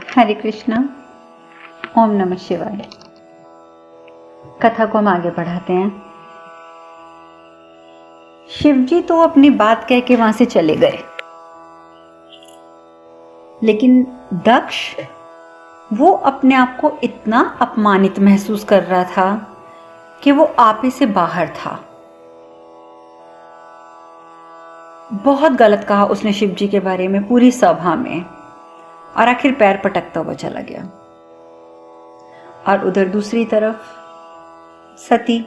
हरे कृष्णा। ओम नमः शिवाय। कथा को हम आगे बढ़ाते हैं। शिवजी तो अपनी बात कह के वहां से चले गए, लेकिन दक्ष वो अपने आप को इतना अपमानित महसूस कर रहा था कि वो आपे से बाहर था। बहुत गलत कहा उसने शिवजी के बारे में पूरी सभा में, और आखिर पैर पटकता हुआ चला गया। और उधर दूसरी तरफ सती,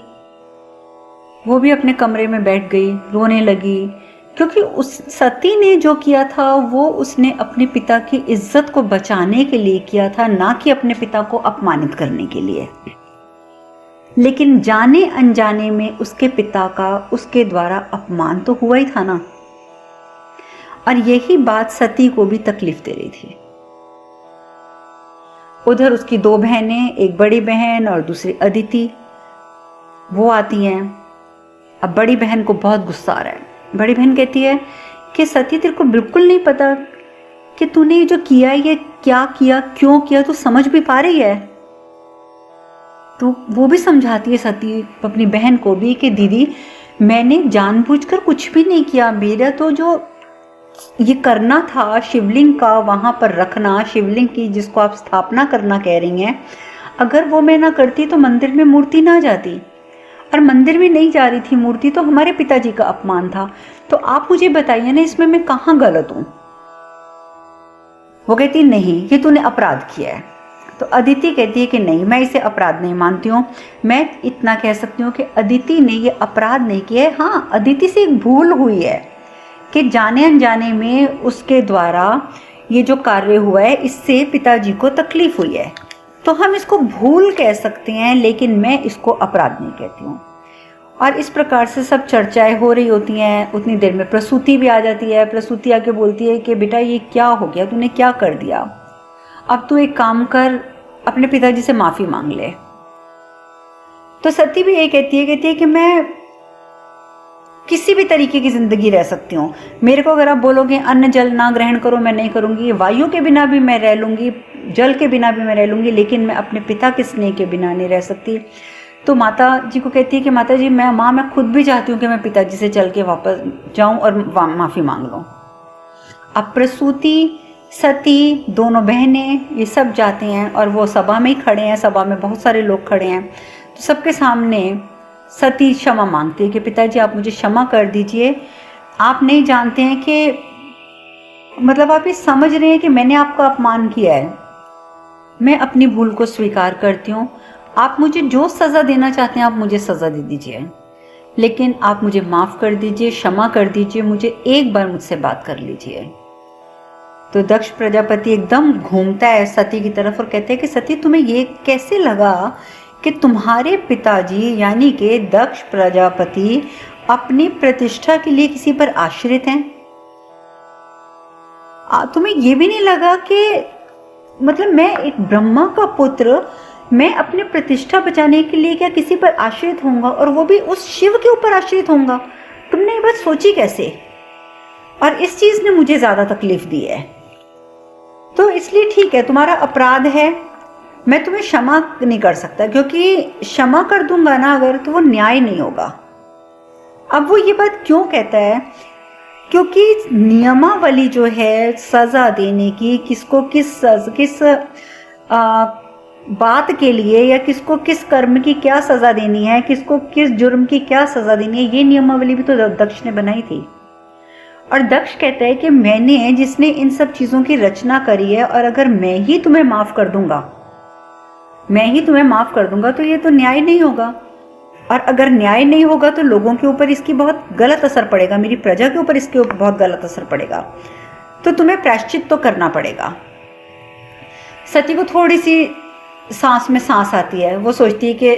वो भी अपने कमरे में बैठ गई, रोने लगी, क्योंकि उस सती ने जो किया था वो उसने अपने पिता की इज्जत को बचाने के लिए किया था, ना कि अपने पिता को अपमानित करने के लिए। लेकिन जाने अनजाने में उसके पिता का उसके द्वारा अपमान तो हुआ ही था ना। और यही बात सती को भी तकलीफ दे रही थी। उधर उसकी दो बहनें, एक बड़ी बहन और दूसरी अदिति, वो आती हैं। अब बड़ी बहन को बहुत गुस्सा आ रहा है। बड़ी बहन कहती है कि सती, तेरे को बिल्कुल नहीं पता कि तूने ये जो किया, ये क्या किया, क्यों किया, तू समझ भी पा रही है? तो वो भी समझाती है सती अपनी बहन को भी कि दीदी, मैंने जानबूझकर कुछ भी नहीं किया। मेरा तो जो ये करना था शिवलिंग का वहां पर रखना, शिवलिंग की जिसको आप स्थापना करना कह रही हैं, अगर वो मैं ना करती तो मंदिर में मूर्ति ना जाती, और मंदिर में नहीं जा रही थी मूर्ति तो हमारे पिताजी का अपमान था। तो आप मुझे बताइए ना, इसमें मैं कहाँ गलत हूं? वो कहती नहीं, ये तूने अपराध किया है। तो अदिति कहती है कि नहीं, मैं इसे अपराध नहीं मानती हूँ। मैं इतना कह सकती हूँ कि अदिति ने ये अपराध नहीं किया है। हाँ, अदिति से एक भूल हुई है कि जाने अनजाने में उसके द्वारा ये जो कार्य हुआ है, इससे पिताजी को तकलीफ हुई है, तो हम इसको भूल कह सकते हैं, लेकिन मैं इसको अपराध नहीं कहती हूँ। और इस प्रकार से सब चर्चाएं हो रही होती हैं। उतनी देर में प्रसूति भी आ जाती है। प्रसूति आके बोलती है कि बेटा, ये क्या हो गया, तूने क्या कर दिया? अब तू एक काम कर, अपने पिताजी से माफी मांग ले। तो सती भी ये कहती है कि मैं किसी भी तरीके की जिंदगी रह सकती हूँ। मेरे को अगर आप बोलोगे अन्न जल ना ग्रहण करो, मैं नहीं करूँगी। वायु के बिना भी मैं रह लूँगी, जल के बिना भी मैं रह लूँगी, लेकिन मैं अपने पिता के स्नेह के बिना नहीं रह सकती। तो माता जी को कहती है कि माता जी, मैं खुद भी चाहती हूँ कि मैं पिताजी से चल के वापस जाऊँ और माफ़ी मांग लूँ। अब प्रसूति, सती, दोनों बहनें, ये सब जाते हैं और वो सभा में ही खड़े हैं। सभा में बहुत सारे लोग खड़े हैं। तो सबके सामने सती क्षमा मांगती है कि पिताजी, आप मुझे क्षमा कर दीजिए। आप नहीं जानते हैं कि, मतलब आप ये समझ रहे हैं कि मैंने आपका अपमान किया है। मैं अपनी भूल को स्वीकार करती हूँ। आप मुझे जो सज़ा देना चाहते हैं आप मुझे सज़ा दे दीजिए, लेकिन आप मुझे माफ़ कर दीजिए, क्षमा कर दीजिए, मुझे एक बार मुझसे बात कर लीजिए। तो दक्ष प्रजापति एकदम घूमता है सती की तरफ और कहते हैं कि सती, तुम्हें ये कैसे लगा कि तुम्हारे पिताजी यानी कि दक्ष प्रजापति अपनी प्रतिष्ठा के लिए किसी पर आश्रित हैं? तुम्हें ये भी नहीं लगा कि, मतलब मैं एक ब्रह्मा का पुत्र, मैं अपने प्रतिष्ठा बचाने के लिए क्या किसी पर आश्रित होऊंगा, और वो भी उस शिव के ऊपर आश्रित होऊंगा? तुमने ये बात सोची कैसे? और इस चीज ने मुझे ज्यादा तकलीफ दी है। तो इसलिए ठीक है, तुम्हारा अपराध है, मैं तुम्हें क्षमा नहीं कर सकता, क्योंकि क्षमा कर दूंगा ना अगर, तो वो न्याय नहीं होगा। अब वो ये बात क्यों कहता है? क्योंकि नियमावली जो है सजा देने की, किसको किस बात के लिए या किसको किस कर्म की क्या सजा देनी है, किसको किस जुर्म की क्या सजा देनी है, ये नियमावली भी तो दक्ष ने बनाई थी। और दक्ष कहता है कि मैंने, जिसने इन सब चीजों की रचना करी है, और अगर मैं ही तुम्हें माफ कर दूंगा तो ये तो न्याय नहीं होगा। और अगर न्याय नहीं होगा तो लोगों के ऊपर इसकी बहुत गलत असर पड़ेगा, मेरी प्रजा के ऊपर इसके ऊपर बहुत गलत असर पड़ेगा। तो तुम्हें प्रायश्चित तो करना पड़ेगा। सती को थोड़ी सी सांस में सांस आती है। वो सोचती है कि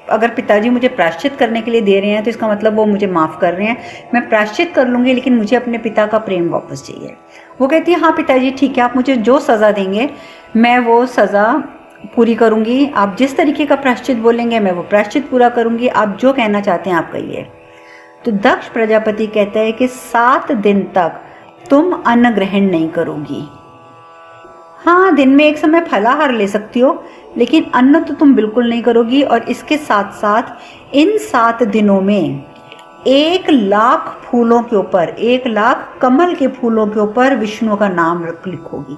अगर पिताजी मुझे प्रायश्चित करने के लिए दे रहे हैं तो इसका मतलब वो मुझे माफ़ कर रहे हैं। मैं प्रायश्चित कर लूँगी, लेकिन मुझे अपने पिता का प्रेम वापस चाहिए। वो कहती है हाँ पिताजी ठीक है, आप मुझे जो सज़ा देंगे मैं वो सज़ा पूरी करूँगी। आप जिस तरीके का प्रायश्चित बोलेंगे मैं वो प्रायश्चित पूरा करूँगी। आप जो कहना चाहते हैं आप कहिए। तो दक्ष प्रजापति कहता है कि 7 दिन तक तुम अन्न ग्रहण नहीं करोगी। हाँ, दिन में एक समय फलाहार ले सकती हो, लेकिन अन्न तो तुम बिल्कुल नहीं करोगी। और इसके साथ साथ इन 7 दिनों में 1,00,000 फूलों के ऊपर, 1,00,000 कमल के फूलों के ऊपर विष्णु का नाम लिखोगी।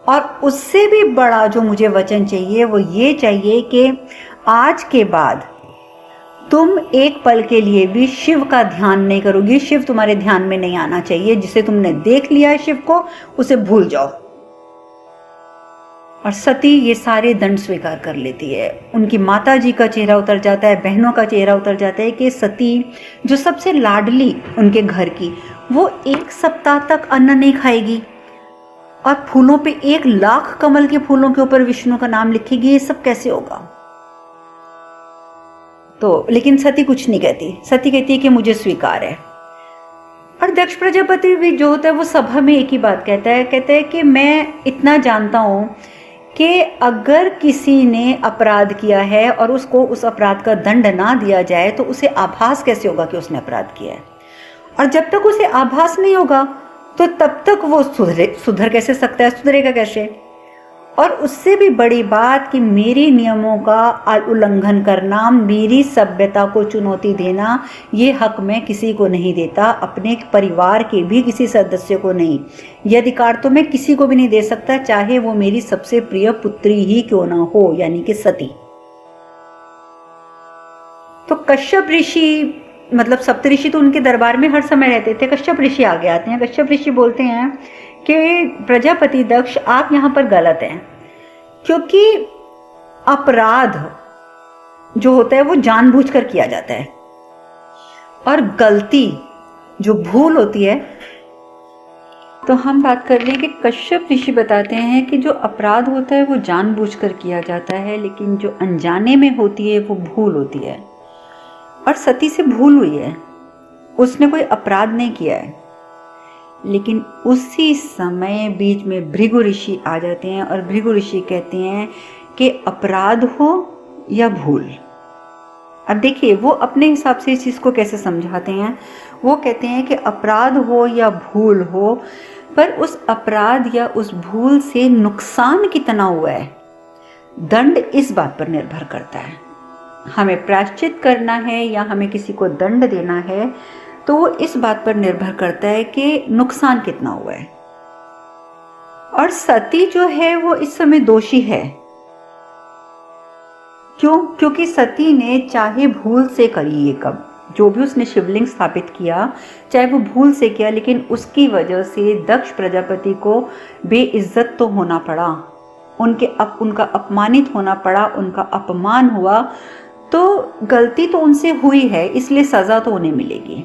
और उससे भी बड़ा जो मुझे वचन चाहिए वो ये चाहिए कि आज के बाद तुम एक पल के लिए भी शिव का ध्यान नहीं करोगी। शिव तुम्हारे ध्यान में नहीं आना चाहिए। जिसे तुमने देख लिया है शिव को, उसे भूल जाओ। और सती ये सारे दंड स्वीकार कर लेती है। उनकी माता जी का चेहरा उतर जाता है, बहनों का चेहरा उतर जाता है कि सती जो सबसे लाडली उनके घर की, वो 1 सप्ताह तक अन्न नहीं खाएगी और फूलों पे 1,00,000 कमल के फूलों के ऊपर विष्णु का नाम लिखेगी। ये सब कैसे होगा? तो लेकिन सती कुछ नहीं कहती। सती कहती है कि मुझे स्वीकार है। और दक्ष प्रजापति भी जो होता है वो सभा में एक ही बात कहता है कि मैं इतना जानता हूं कि अगर किसी ने अपराध किया है और उसको उस अपराध का दंड ना दिया जाए तो उसे आभास कैसे होगा कि उसने अपराध किया है। और जब तक उसे आभास नहीं होगा तो तब तक वो सुधर कैसे सकता है, सुधरेगा कैसे? और उससे भी बड़ी बात कि मेरे नियमों का उल्लंघन करना, मेरी सभ्यता को चुनौती देना, ये हक मैं किसी को नहीं देता, अपने परिवार के भी किसी सदस्य को नहीं। ये अधिकार तो मैं किसी को भी नहीं दे सकता, चाहे वो मेरी सबसे प्रिय पुत्री ही क्यों ना हो, यानी कि सती। तो कश्यप ऋषि, मतलब सप्तऋषि तो उनके दरबार में हर समय रहते थे। कश्यप ऋषि आगे आते हैं। कश्यप ऋषि बोलते हैं कि प्रजापति दक्ष, आप यहाँ पर गलत हैं, क्योंकि अपराध जो होता है वो जानबूझकर किया जाता है और गलती जो भूल होती है। तो हम बात कर रहे हैं कि कश्यप ऋषि बताते हैं कि जो अपराध होता है वो जानबूझकर किया जाता है, लेकिन जो अनजाने में होती है वो भूल होती है। और सती से भूल हुई है, उसने कोई अपराध नहीं किया है। लेकिन उसी समय बीच में भृगु ऋषि आ जाते हैं और भृगु ऋषि कहते हैं कि अपराध हो या भूल। अब देखिए वो अपने हिसाब से इस चीज को कैसे समझाते हैं। वो कहते हैं कि अपराध हो या भूल हो, पर उस अपराध या उस भूल से नुकसान कितना हुआ है, दंड इस बात पर निर्भर करता है। हमें प्रायश्चित करना है या हमें किसी को दंड देना है, तो वो इस बात पर निर्भर करता है कि नुकसान कितना हुआ है। और सती जो है वो इस समय दोषी है। क्यों? क्योंकि सती ने चाहे भूल से करी ये, कब जो भी उसने शिवलिंग स्थापित किया, चाहे वो भूल से किया, लेकिन उसकी वजह से दक्ष प्रजापति को बेइज्जत तो होना पड़ा, उनका अपमानित होना पड़ा, उनका अपमान हुआ। तो गलती तो उनसे हुई है, इसलिए सजा तो उन्हें मिलेगी।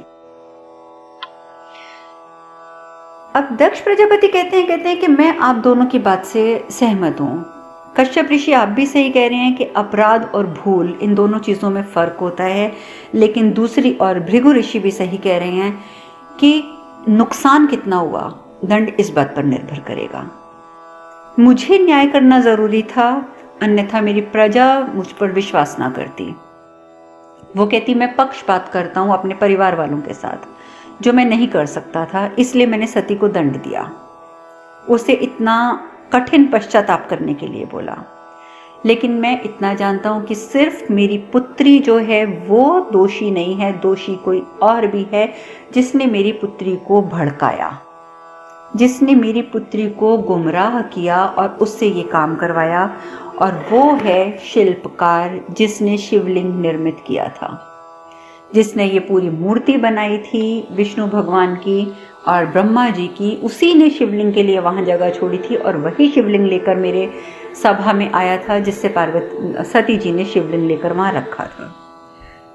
अब दक्ष प्रजापति कहते हैं कि मैं आप दोनों की बात से सहमत हूं। कश्यप ऋषि आप भी सही कह रहे हैं कि अपराध और भूल, इन दोनों चीजों में फर्क होता है। लेकिन दूसरी और भृगु ऋषि भी सही कह रहे हैं कि नुकसान कितना हुआ, दंड इस बात पर निर्भर करेगा। मुझे न्याय करना जरूरी था, अन्यथा मेरी प्रजा मुझ पर विश्वास ना करती। वो कहती मैं पक्षपात करता हूं अपने परिवार वालों के साथ, जो मैं नहीं कर सकता था, इसलिए मैंने सती को दंड दिया। उसे इतना कठिन पश्चाताप करने के लिए बोला। लेकिन मैं इतना जानता हूं कि सिर्फ मेरी पुत्री जो है वो दोषी नहीं है, दोषी कोई और भी है, जिसने मेरी पुत्री को भड़काया, जिसने मेरी पुत्री को गुमराह किया और उससे ये काम करवाया। और वो है शिल्पकार, जिसने शिवलिंग निर्मित किया था, जिसने ये पूरी मूर्ति बनाई थी विष्णु भगवान की और ब्रह्मा जी की। उसी ने शिवलिंग के लिए वहाँ जगह छोड़ी थी और वही शिवलिंग लेकर मेरे सभा में आया था, जिससे सती जी ने शिवलिंग लेकर वहाँ रखा था।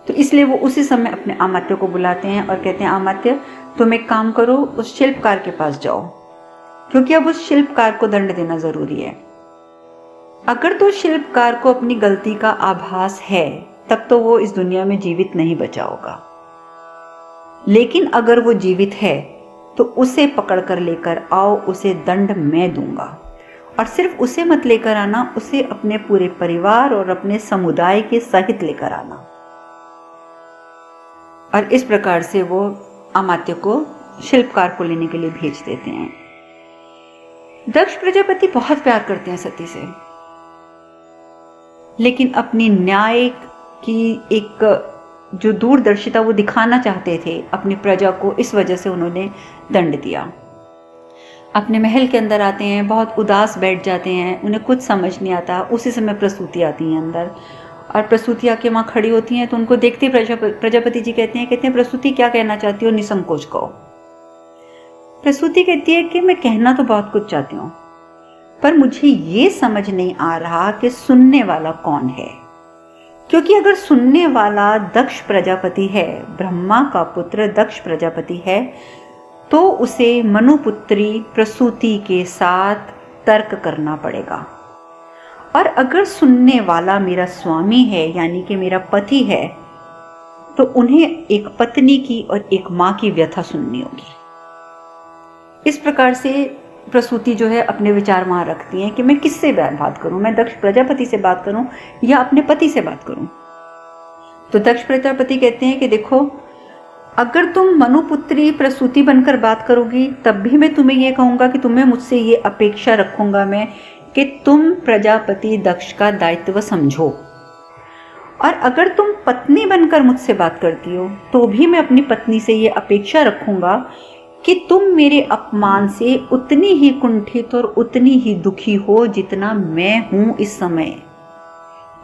तो इसलिए वो उसी समय अपने अमात्य को बुलाते हैं और कहते हैं अमात्य तुम एक काम करो, उस शिल्पकार के पास जाओ, क्योंकि अब उस शिल्पकार को दंड देना जरूरी है। अगर तो शिल्पकार को अपनी गलती का आभास है तब तो वो इस दुनिया में जीवित नहीं बचा होगा, लेकिन अगर वो जीवित है तो उसे पकड़ कर लेकर आओ, उसे दंड मैं दूंगा। और सिर्फ उसे मत लेकर आना, उसे अपने पूरे परिवार और अपने समुदाय के सहित लेकर आना। और इस प्रकार से वो अमात्य को शिल्पकार को लेने के लिए भेज देते हैं। दक्ष प्रजापति बहुत प्यार करते हैं सती से, लेकिन अपनी न्याय की एक जो दूरदर्शिता वो दिखाना चाहते थे अपनी प्रजा को, इस वजह से उन्होंने दंड दिया। अपने महल के अंदर आते हैं, बहुत उदास बैठ जाते हैं, उन्हें कुछ समझ नहीं आता। उसी समय प्रसूति आती हैं अंदर, और प्रसूति आके वहाँ खड़ी होती हैं। तो उनको देखते प्रजापति जी कहते हैं प्रसूति क्या कहना चाहती हो, निसंकोच कहो। प्रसूति कहती है कि मैं कहना तो बहुत कुछ चाहती हूँ, पर मुझे ये समझ नहीं आ रहा कि सुनने वाला कौन है। क्योंकि अगर सुनने वाला दक्ष प्रजापति है, ब्रह्मा का पुत्र दक्ष प्रजापति है, तो उसे मनुपुत्री प्रसूति के साथ तर्क करना पड़ेगा। और अगर सुनने वाला मेरा स्वामी है, यानी कि मेरा पति है, तो उन्हें एक पत्नी की और एक माँ की व्यथा सुननी होगी। इस प्रकार से प्रसूति जो है अपने विचार वहाँ रखती हैं कि मैं किससे बात करूं, मैं दक्ष प्रजापति से बात करूं या अपने पति से बात करूं। तो दक्ष प्रजापति कहते हैं कि देखो, अगर तुम मनुपुत्री प्रसूति बनकर बात करोगी, तब भी मैं तुम्हें ये कहूंगा कि तुम्हें मुझसे ये अपेक्षा रखूंगा मैं कि तुम प्रजापति दक्ष का दायित्व समझो। और अगर तुम पत्नी बनकर मुझसे बात करती हो, तो भी मैं अपनी पत्नी से ये अपेक्षा रखूंगा कि तुम मेरे अपमान से उतनी ही कुंठित और उतनी ही दुखी हो जितना मैं हूं इस समय।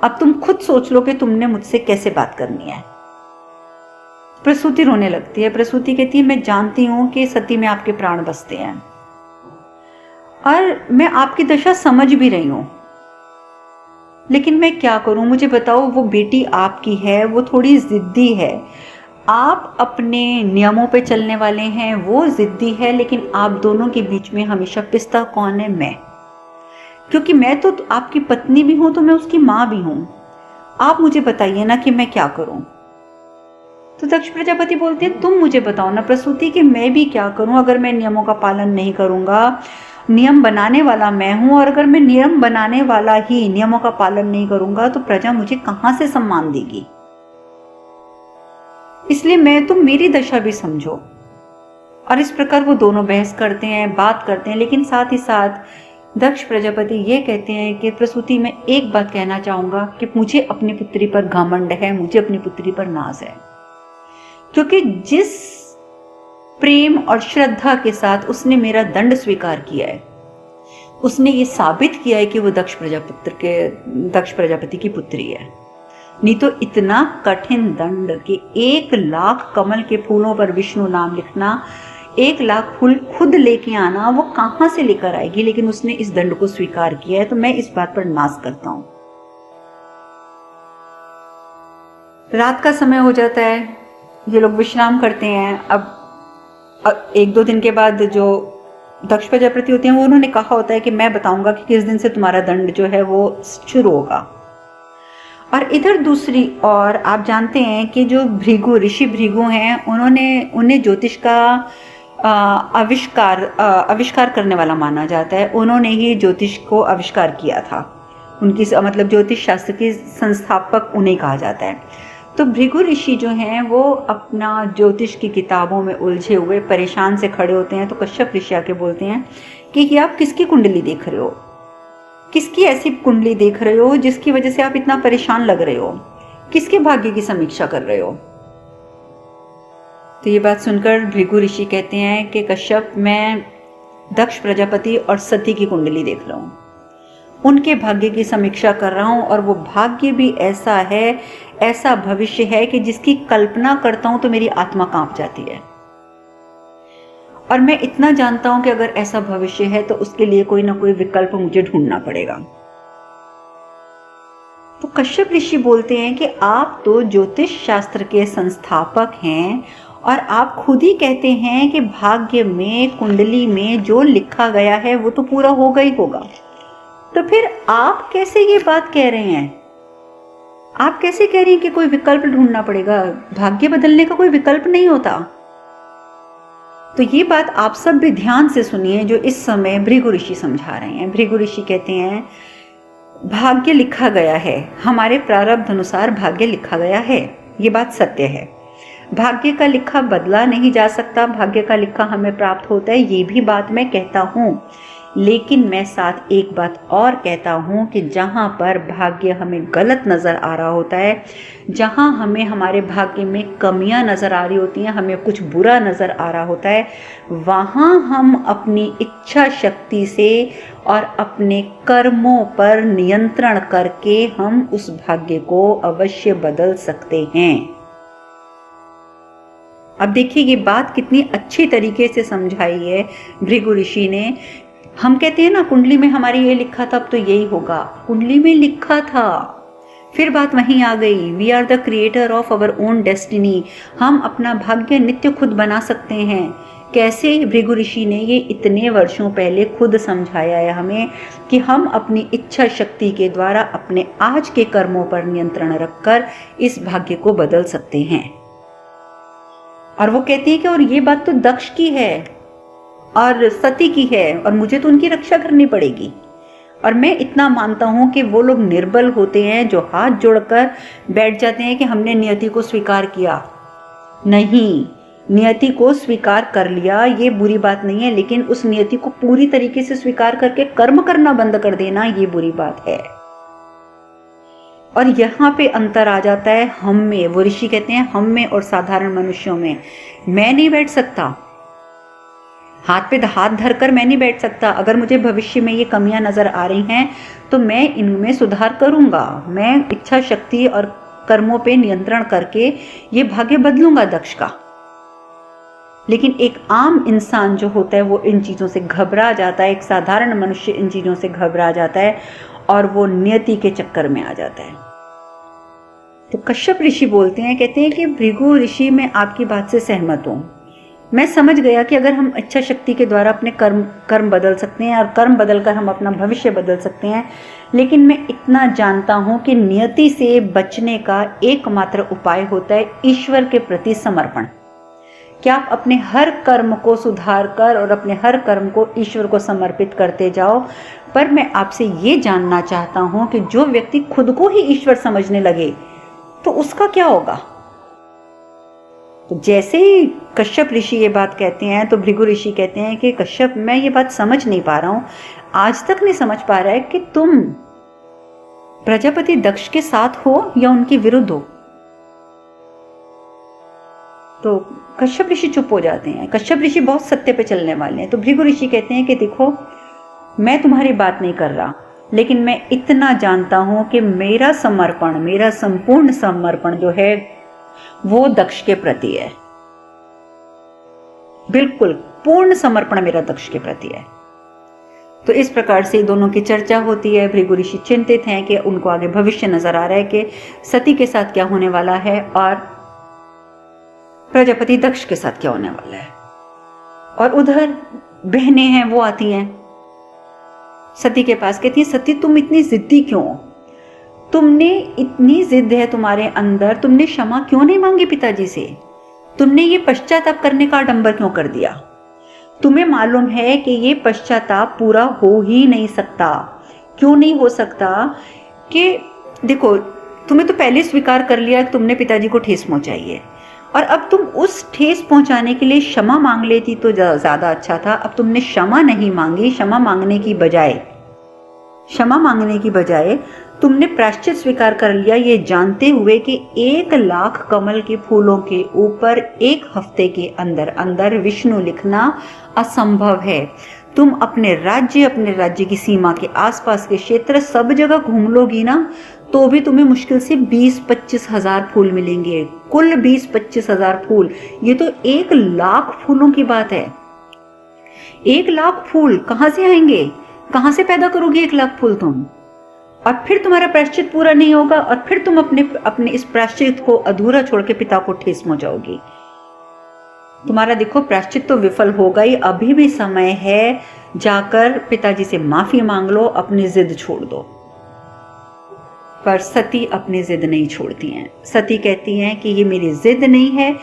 अब तुम खुद सोच लो कि तुमने मुझसे कैसे बात करनी है। प्रसूति रोने लगती है। प्रसूति कहती है, मैं जानती हूं कि सती में आपके प्राण बसते हैं और मैं आपकी दशा समझ भी रही हूं, लेकिन मैं क्या करूं, मुझे बताओ। वो बेटी आपकी है, वो थोड़ी जिद्दी है। आप अपने नियमों पे चलने वाले हैं, वो जिद्दी है, लेकिन आप दोनों के बीच में हमेशा पिसता कौन है? मैं। क्योंकि मैं तो आपकी पत्नी भी हूं, तो मैं उसकी मां भी हूं। आप मुझे बताइए ना कि मैं क्या करूं। तो दक्ष प्रजापति बोलते हैं, तुम मुझे बताओ ना प्रसूति कि मैं भी क्या करूं। अगर मैं नियमों का पालन नहीं करूंगा, नियम बनाने वाला मैं हूं, और अगर मैं नियम बनाने वाला ही नियमों का पालन नहीं करूंगा, तो प्रजा मुझे कहां से सम्मान देगी। इसलिए मैं, तुम मेरी दशा भी समझो। और इस प्रकार वो दोनों बहस करते हैं, बात करते हैं, लेकिन साथ ही साथ दक्ष प्रजापति ये कहते हैं कि प्रसूति, मैं एक बात कहना चाहूंगा कि मुझे अपनी पुत्री पर घमंड है, मुझे अपनी पुत्री पर नाज है। क्योंकि जिस प्रेम और श्रद्धा के साथ उसने मेरा दंड स्वीकार किया है, उसने ये साबित किया है कि वो दक्ष प्रजापति की पुत्री है। नहीं तो इतना कठिन दंड कि 1,00,000 कमल के फूलों पर विष्णु नाम लिखना, 1,00,000 फूल खुद लेके आना, वो कहां से लेकर आएगी। लेकिन उसने इस दंड को स्वीकार किया है, तो मैं इस बात पर नाज करता हूं। रात का समय हो जाता है, ये लोग विश्राम करते हैं। अब 1-2 दिन के बाद जो दक्ष प्रजापति होते हैं, वो उन्होंने कहा होता है कि मैं बताऊंगा कि किस दिन से तुम्हारा दंड जो है वो शुरू होगा। और इधर दूसरी ओर आप जानते हैं कि जो भृगु, ऋषि भृगु हैं, उन्हें ज्योतिष का आविष्कार करने वाला माना जाता है। उन्होंने ही ज्योतिष को आविष्कार किया था। उनकी मतलब ज्योतिष शास्त्र के संस्थापक उन्हें कहा जाता है। तो भृगु ऋषि जो हैं, वो अपना ज्योतिष की किताबों में उलझे हुए परेशान से खड़े होते हैं। तो कश्यप ऋषि आके बोलते हैं कि आप किसकी कुंडली देख रहे हो, किसकी ऐसी कुंडली देख रहे हो जिसकी वजह से आप इतना परेशान लग रहे हो, किसके भाग्य की समीक्षा कर रहे हो। तो ये बात सुनकर भृगु ऋषि कहते हैं कि कश्यप, मैं दक्ष प्रजापति और सती की कुंडली देख रहा हूं, उनके भाग्य की समीक्षा कर रहा हूं, और वो भाग्य भी ऐसा है, ऐसा भविष्य है कि जिसकी कल्पना करता हूं तो मेरी आत्मा कांप जाती है। और मैं इतना जानता हूं कि अगर ऐसा भविष्य है तो उसके लिए कोई ना कोई विकल्प मुझे ढूंढना पड़ेगा। तो कश्यप ऋषि बोलते हैं कि आप तो ज्योतिष शास्त्र के संस्थापक हैं, और आप खुद ही कहते हैं कि भाग्य में, कुंडली में जो लिखा गया है वो तो पूरा होगा ही होगा। तो फिर आप कैसे ये बात कह रहे हैं? आप कैसे कह रही हैं कि कोई विकल्प ढूंढना पड़ेगा? भाग्य बदलने का कोई विकल्प नहीं होता। तो ये बात आप सब भी ध्यान से सुनिए, जो इस समय भृगु ऋषि समझा रहे हैं। भृगु ऋषि कहते हैं, भाग्य लिखा गया है, हमारे प्रारब्ध अनुसार भाग्य लिखा गया है, ये बात सत्य है। भाग्य का लिखा बदला नहीं जा सकता, भाग्य का लिखा हमें प्राप्त होता है, ये भी बात मैं कहता हूँ। लेकिन मैं साथ एक बात और कहता हूँ कि जहाँ पर भाग्य हमें गलत नज़र आ रहा होता है, जहाँ हमें हमारे भाग्य में कमियाँ नज़र आ रही होती हैं, हमें कुछ बुरा नज़र आ रहा होता है, वहाँ हम अपनी इच्छा शक्ति से और अपने कर्मों पर नियंत्रण करके हम उस भाग्य को अवश्य बदल सकते हैं। अब देखिए ये बात कितनी अच्छी तरीके से समझाई है भृगु ऋषि ने। हम कहते हैं ना कुंडली में हमारी ये लिखा था, अब तो यही होगा। कुंडली में लिखा था, फिर बात वहीं आ गई। We are the creator of our own destiny. हम अपना भाग्य नित्य खुद बना सकते हैं। कैसे? भृगु ऋषि ने ये इतने वर्षों पहले खुद समझाया है हमें कि हम अपनी इच्छा शक्ति के द्वारा अपने आज के कर्मों पर नियंत्रण रखकर इस भाग्य को बदल सकते हैं। और वो कहती है कि और ये बात तो दक्ष की है और सती की है और मुझे तो उनकी रक्षा करनी पड़ेगी। और मैं इतना मानता हूं कि वो लोग निर्बल होते हैं जो हाथ जोड़कर बैठ जाते हैं कि हमने नियति को स्वीकार किया। नहीं, नियति को स्वीकार कर लिया ये बुरी बात नहीं है, लेकिन उस नियति को पूरी तरीके से स्वीकार करके कर्म करना बंद कर देना ये बुरी बात है। और यहाँ पे अंतर आ जाता है हम में। वो ऋषि कहते हैं हम में और साधारण मनुष्यों में। मैं नहीं बैठ सकता, हाथ पे हाथ धरकर मैं नहीं बैठ सकता। अगर मुझे भविष्य में ये कमियां नजर आ रही हैं तो मैं इनमें सुधार करूंगा। मैं इच्छा शक्ति और कर्मों पे नियंत्रण करके ये भाग्य बदलूंगा दक्ष का। लेकिन एक आम इंसान जो होता है वो इन चीजों से घबरा जाता है। एक साधारण मनुष्य इन चीजों से घबरा जाता है और वो नियति के चक्कर में आ जाता है। तो कश्यप ऋषि बोलते हैं, कहते हैं कि भृगु ऋषि मैं आपकी बात से सहमत हूं। मैं समझ गया कि अगर हम इच्छा शक्ति के द्वारा अपने कर्म बदल सकते हैं और कर्म बदलकर हम अपना भविष्य बदल सकते हैं, लेकिन मैं इतना जानता हूं कि नियति से बचने का एकमात्र उपाय होता है ईश्वर के प्रति समर्पण। क्या आप अपने हर कर्म को सुधार कर और अपने हर कर्म को ईश्वर को समर्पित करते जाओ। पर मैं आपसे ये जानना चाहता हूं कि जो व्यक्ति खुद को ही ईश्वर समझने लगे तो उसका क्या होगा? तो जैसे ही कश्यप ऋषि ये बात कहते हैं तो भृगु ऋषि कहते हैं कि कश्यप मैं ये बात समझ नहीं पा रहा हूं, आज तक नहीं समझ पा रहा है कि तुम प्रजापति दक्ष के साथ हो या उनके विरुद्ध हो। तो कश्यप ऋषि चुप हो जाते हैं। कश्यप ऋषि बहुत सत्य पे चलने वाले हैं। तो भृगु ऋषि कहते हैं कि देखो मैं तुम्हारी बात नहीं कर रहा, लेकिन मैं इतना जानता हूं कि मेरा समर्पण, मेरा संपूर्ण समर्पण जो है वो दक्ष के प्रति है। बिल्कुल पूर्ण समर्पण मेरा दक्ष के प्रति है। तो इस प्रकार से दोनों की चर्चा होती है। भृगु ऋषि चिंतित हैं कि उनको आगे भविष्य नजर आ रहा है कि सती के साथ क्या होने वाला है और प्रजापति दक्ष के साथ क्या होने वाला है। और उधर बहनें हैं वो आती हैं सती के पास, कहती है सती तुम इतनी जिद्दी क्यों? तुमने इतनी जिद है तुम्हारे अंदर, तुमने क्षमा क्यों नहीं मांगी पिताजी से? तुमने ये पश्चाताप करने का आडंबर क्यों कर दिया? तुम्हें मालूम है कि ये पश्चाताप पूरा हो ही नहीं सकता। क्यों नहीं हो सकता? कि देखो तुम्हें तो पहले स्वीकार कर लिया कि तुमने पिताजी को ठेस पहुंचाई है, और अब तुम उस ठेस पहुंचाने के लिए क्षमा मांग लेती तो ज्यादा अच्छा था। अब तुमने क्षमा नहीं मांगी, क्षमा मांगने की बजाय तुमने प्रायश्चित स्वीकार कर लिया, ये जानते हुए कि 1,00,000 कमल के फूलों के ऊपर 1 हफ्ते के अंदर अंदर विष्णु लिखना असंभव है। तुम अपने राज्य की सीमा के आसपास के क्षेत्र सब जगह घूम लोगी ना, तो भी तुम्हें मुश्किल से 20-25 हजार फूल मिलेंगे। कुल 20-25 हजार फूल, ये तो 1,00,000 फूलों की बात है। 1,00,000 फूल कहां से आएंगे? कहां से पैदा करोगे 1,00,000 फूल तुम? और फिर तुम्हारा प्रायश्चित पूरा नहीं होगा और फिर तुम अपने इस प्रायश्चित को अधूरा छोड़ के पिता को ठेस पहुंचाओगी। तुम्हारा देखो प्रायश्चित तो विफल होगा ही। अभी भी समय है, जाकर पिताजी से माफी मांग लो, अपनी जिद छोड़ दो। पर सती अपनी जिद नहीं छोड़ती हैं। सती कहती हैं कि ये मेरी जिद नहीं है,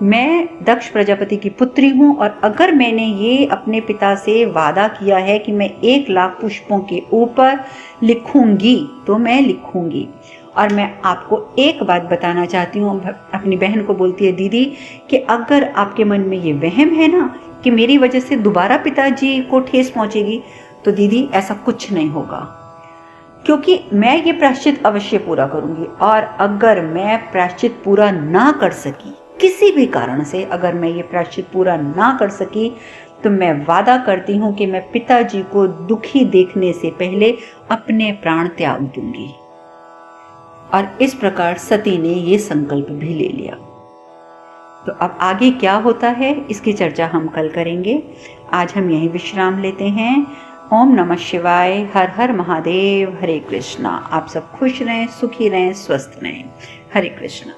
मैं दक्ष प्रजापति की पुत्री हूं और अगर मैंने ये अपने पिता से वादा किया है कि मैं 1,00,000 पुष्पों के ऊपर लिखूंगी तो मैं लिखूंगी। और मैं आपको एक बात बताना चाहती हूँ, अपनी बहन को बोलती है दीदी कि अगर आपके मन में ये वहम है ना कि मेरी वजह से दोबारा पिताजी को ठेस पहुंचेगी, तो दीदी ऐसा कुछ नहीं होगा, क्योंकि मैं ये प्रायश्चित अवश्य पूरा करूंगी। और अगर मैं प्रायश्चित पूरा ना कर सकी, किसी भी कारण से अगर मैं ये प्रायश्चित पूरा ना कर सकी, तो मैं वादा करती हूँ कि मैं पिताजी को दुखी देखने से पहले अपने प्राण त्याग दूंगी। और इस प्रकार सती ने ये संकल्प भी ले लिया। तो अब आगे क्या होता है इसकी चर्चा हम कल करेंगे। आज हम यहीं विश्राम लेते हैं। ओम नमः शिवाय, हर हर महादेव, हरे कृष्णा। आप सब खुश रहें, सुखी रहें, स्वस्थ रहें। हरे कृष्णा।